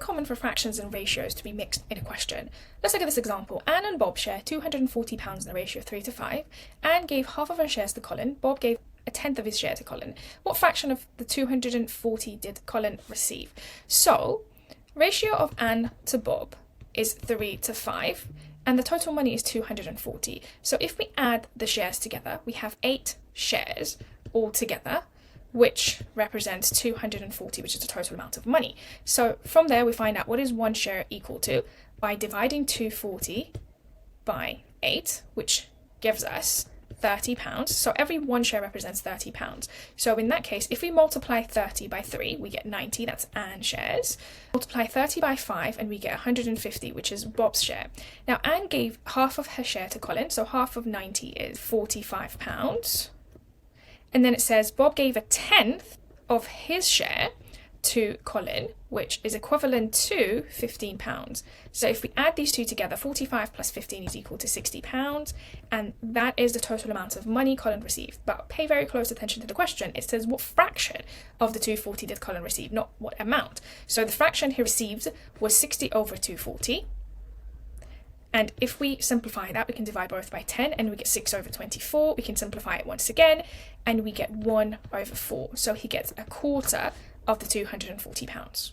common for fractions and ratios to be mixed in a question. Let's look at this example. Anne and Bob share £240 in a ratio of 3 to 5. Anne gave half of her shares to Colin. Bob gave a tenth of his share to Colin. What fraction of the 240 did Colin receive? So, ratio of Anne to Bob is 3 to 5, and the total money is 240. So if we add the shares together, we have 8 shares all together, which represents 240, which is the total amount of money. So from there, we find out what is one share equal to by dividing 240 by 8, which gives us £30. So every one share represents £30. So in that case, if we multiply 30 by 3, we get 90, that's Anne's shares. Multiply 30 by 5 and we get 150, which is Bob's share. Now Anne gave half of her share to Colin, so half of 90 is £45. And then it says Bob gave a tenth of his share to Colin, which is equivalent to £15. So if we add these two together, 45 plus 15 is equal to £60, and that is the total amount of money Colin received. But pay very close attention to the question. It says what fraction of the 240 did Colin receive, not what amount. So the fraction he received was 60 over 240. And if we simplify that, we can divide both by 10 and we get 6 over 24. We can simplify it once again and we get 1 over 4. So he gets a quarter of the £240.